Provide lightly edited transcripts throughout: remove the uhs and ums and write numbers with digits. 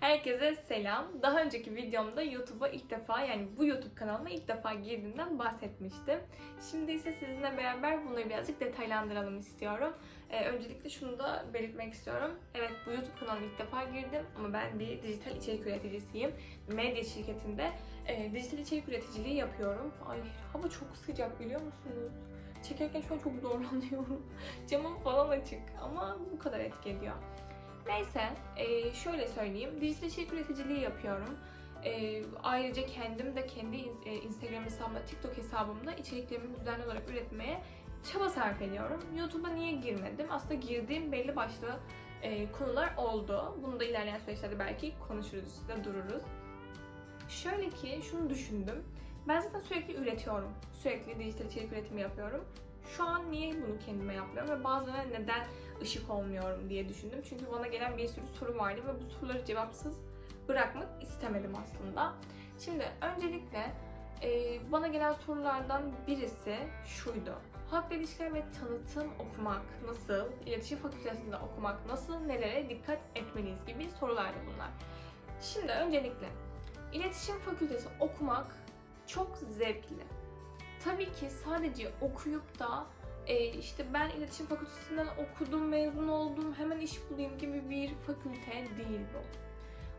Herkese selam. Daha önceki videomda YouTube'a ilk defa, yani bu YouTube kanalıma ilk defa girdiğimden bahsetmiştim. Şimdi ise sizinle beraber bunları birazcık detaylandıralım istiyorum. Öncelikle şunu da belirtmek istiyorum. Evet, bu YouTube kanalına ilk defa girdim ama ben bir dijital içerik üreticisiyim. Medya şirketinde dijital içerik üreticiliği yapıyorum. Ay, hava çok sıcak biliyor musunuz? Çekerken şu an çok zorlanıyorum. Camım falan açık ama bu kadar etki ediyor. Neyse, şöyle söyleyeyim. Dijital içerik üreticiliği yapıyorum. Ayrıca kendim de kendi Instagram hesabımda, TikTok hesabımda içeriklerimi düzenli olarak üretmeye çaba sarf ediyorum. YouTube'a niye girmedim? Aslında girdiğim belli başlı konular oldu. Bunu da ilerleyen süreçlerde belki konuşuruz, üstünde dururuz. Şöyle ki, şunu düşündüm. Ben zaten sürekli üretiyorum. Sürekli dijital içerik üretimi yapıyorum. Şu an niye bunu kendime yapmıyorum ve bazılarına neden ışık olmuyorum diye düşündüm. Çünkü bana gelen bir sürü soru vardı ve bu soruları cevapsız bırakmak istemedim aslında. Şimdi öncelikle bana gelen sorulardan birisi şuydu. Halkla ilişkiler ve tanıtım okumak nasıl, iletişim fakültesinde okumak nasıl, nelere dikkat etmeliyiz gibi sorulardı bunlar. Şimdi öncelikle iletişim fakültesi okumak çok zevkli. Tabii ki sadece okuyup da işte ben iletişim fakültesinden okudum, mezun oldum, hemen iş bulayım gibi bir fakülte değil bu.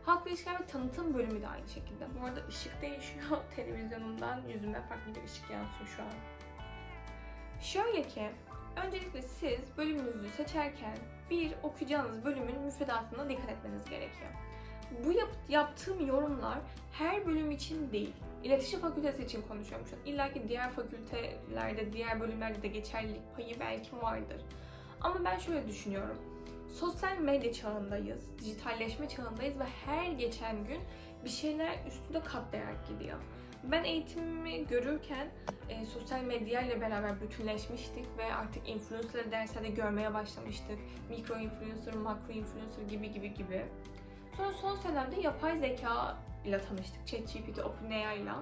Halkla ilişkiler ve tanıtım bölümü de aynı şekilde. Bu arada ışık değişiyor. Televizyonumdan yüzüme farklı bir ışık yansıyor şu an. Şöyle ki, öncelikle siz bölümünüzü seçerken okuyacağınız bölümün müfredatına dikkat etmeniz gerekiyor. Bu yaptığım yorumlar her bölüm için değil. İletişim fakültesi için konuşuyorum şu an. İlla ki diğer fakültelerde, diğer bölümlerde de geçerlilik payı belki vardır. Ama ben şöyle düşünüyorum. Sosyal medya çağındayız, dijitalleşme çağındayız ve her geçen gün bir şeyler üstünde katlayarak gidiyor. Ben eğitimimi görürken sosyal medya ile beraber bütünleşmiştik ve artık influencer derslerde görmeye başlamıştık. Mikro influencer, makro influencer gibi. Sonra son senemde yapay zeka ile tanıştık. ChatGPT, OpenAI ile.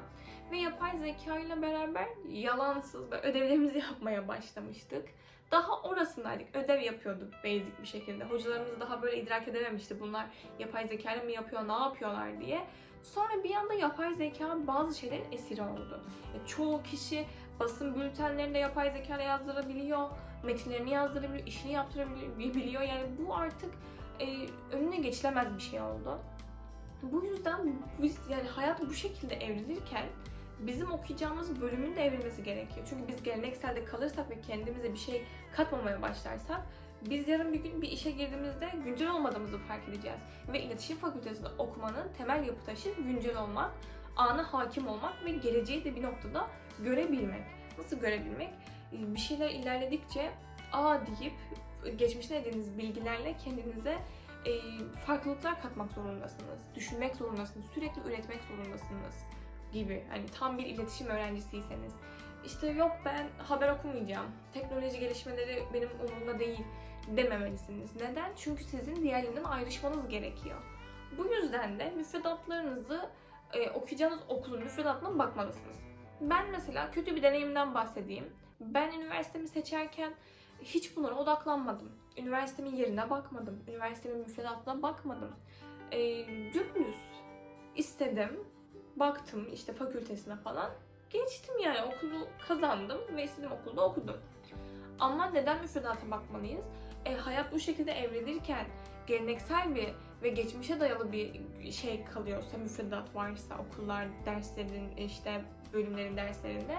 Ve yapay zeka ile beraber yalansız ve ödevlerimizi yapmaya başlamıştık. Daha orasındaydık. Ödev yapıyorduk basic bir şekilde. Hocalarımız daha böyle idrak edememişti. Bunlar yapay zeka ile mi yapıyor, ne yapıyorlar diye. Sonra bir anda yapay zeka bazı şeylerin esiri oldu. Çoğu kişi basın bültenlerinde yapay zeka ile yazdırabiliyor. Metinlerini yazdırabiliyor, işini yaptırabiliyor. Yani bu artık önüne geçilemez bir şey oldu. Bu yüzden yani hayat bu şekilde evrilirken bizim okuyacağımız bölümün de evrilmesi gerekiyor. Çünkü biz gelenekselde kalırsak ve kendimize bir şey katmamaya başlarsak biz yarın bir gün bir işe girdiğimizde güncel olmadığımızı fark edeceğiz. Ve iletişim fakültesinde okumanın temel yapı taşı güncel olmak, ana hakim olmak ve geleceği de bir noktada görebilmek. Nasıl görebilmek? Bir şeyler ilerledikçe deyip geçmişten edindiğiniz bilgilerle kendinize farklılıklar katmak zorundasınız. Düşünmek zorundasınız. Sürekli üretmek zorundasınız gibi. Hani tam bir iletişim öğrencisiyseniz. İşte yok ben haber okumayacağım. Teknoloji gelişmeleri benim umurumda değil dememelisiniz. Neden? Çünkü sizin diğerlerinden ayrışmanız gerekiyor. Bu yüzden de müfredatlarınızı okuyacağınız okulun müfredatına bakmalısınız. Ben mesela kötü bir deneyimden bahsedeyim. Ben üniversitemi seçerken hiç bunlara odaklanmadım. Üniversitemin yerine bakmadım. Üniversitemin müfredatına bakmadım. Dümdüz istedim. Baktım işte fakültesine falan. Geçtim yani okulu kazandım ve istediğim okulda okudum. Ama neden müfredata bakmalıyız? Hayat bu şekilde evrilirken geleneksel bir ve geçmişe dayalı bir şey kalıyorsa, müfredat varsa okullar, derslerin, işte bölümlerin derslerinde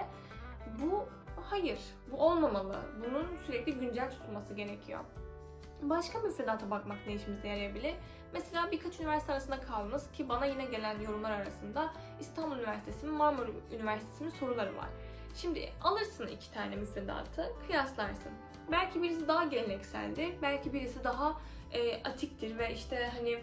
hayır, bu olmamalı. Bunun sürekli güncel tutulması gerekiyor. Başka müfredata bakmak ne işimize yarayabilir? Mesela birkaç üniversite arasında kaldınız ki bana yine gelen yorumlar arasında İstanbul Üniversitesi mi, Marmara Üniversitesi mi soruları var. Şimdi alırsın iki tane müfredatı, kıyaslarsın. Belki birisi daha gelenekseldir, belki birisi daha atiktir ve işte hani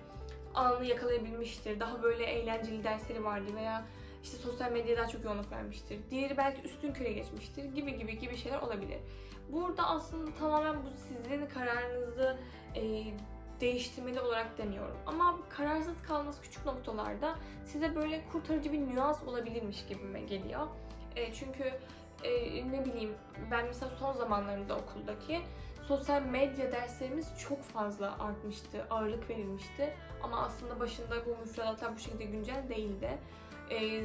anını yakalayabilmiştir. Daha böyle eğlenceli dersleri vardır veya işte sosyal medyaya daha çok yoğunluk vermiştir. Diğeri belki üstünkörü geçmiştir gibi şeyler olabilir. Burada aslında tamamen bu sizin kararınızı değiştirmeli olarak demiyorum. Ama kararsız kalması küçük noktalarda size böyle kurtarıcı bir nüans olabilirmiş gibime geliyor. Çünkü ne bileyim ben mesela son zamanlarımda okuldaki sosyal medya derslerimiz çok fazla artmıştı, ağırlık verilmişti. Ama aslında başında bu müfredatlar bu şekilde güncel değildi.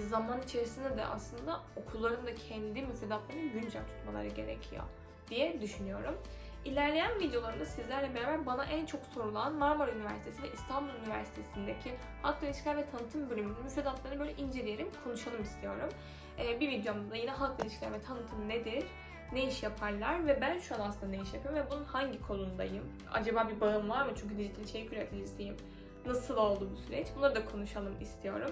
Zaman içerisinde de aslında okulların da kendi müfredatlarını güncel tutmaları gerekiyor diye düşünüyorum. İlerleyen videolarımda sizlerle beraber bana en çok sorulan Marmara Üniversitesi ve İstanbul Üniversitesi'ndeki Halkla İlişkiler ve Tanıtım bölümünün müfredatlarını böyle inceleyelim, konuşalım istiyorum. Bir videomda da yine halkla ilişkiler ve tanıtım nedir, ne iş yaparlar ve ben şu an aslında ne iş yapıyorum ve bunun hangi kolundayım? Acaba bir bağım var mı? Çünkü dijital içerik üreticisiyim. Nasıl oldu bu süreç? Bunları da konuşalım istiyorum.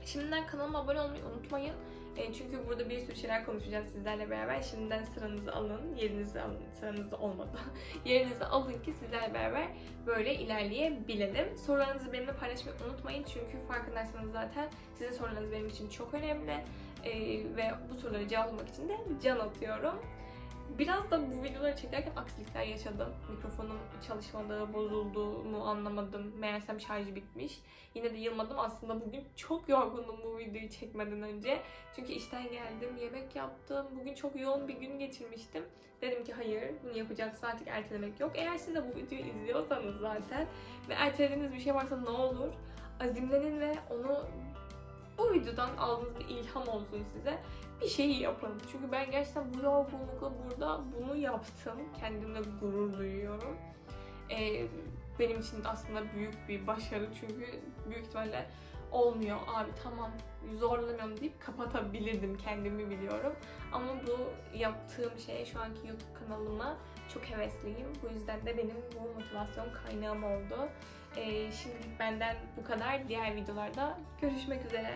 Şimdiden kanalıma abone olmayı unutmayın. Çünkü burada bir sürü şeyler konuşacağız sizlerle beraber. Şimdiden sıranızı alın, yerinizi alın. Sıranızda olmadı. Yerinizi alın ki sizlerle beraber böyle ilerleyebilelim. Sorularınızı benimle paylaşmayı unutmayın. Çünkü farkındaysanız zaten sizin sorularınız benim için çok önemli. Ve bu soruları cevaplamak için de can atıyorum. Biraz da bu videoları çekerken aksilikler yaşadım. Mikrofonum çalışmadı, bozuldu mu anlamadım. Meğersem şarjı bitmiş. Yine de yılmadım. Aslında bugün çok yorgundum bu videoyu çekmeden önce. Çünkü işten geldim, yemek yaptım. Bugün çok yoğun bir gün geçirmiştim. Dedim ki hayır, bunu yapacaksın, artık ertelemek yok. Eğer siz de bu videoyu izliyorsanız zaten ve ertelediğiniz bir şey varsa ne olur azimlenin ve onu bu videodan aldığınız bir ilham olsun size. Bir şeyi yapın. Çünkü ben gerçekten bu yorgunlukla burada bunu yaptım. Kendimle gurur duyuyorum. Benim için aslında büyük bir başarı. Çünkü büyük ihtimalle olmuyor. Abi tamam zorlamıyorum deyip kapatabilirdim, kendimi biliyorum. Ama bu yaptığım şey şu anki YouTube kanalıma çok hevesliyim. Bu yüzden de benim bu motivasyon kaynağım oldu. Şimdilik benden bu kadar. Diğer videolarda görüşmek üzere.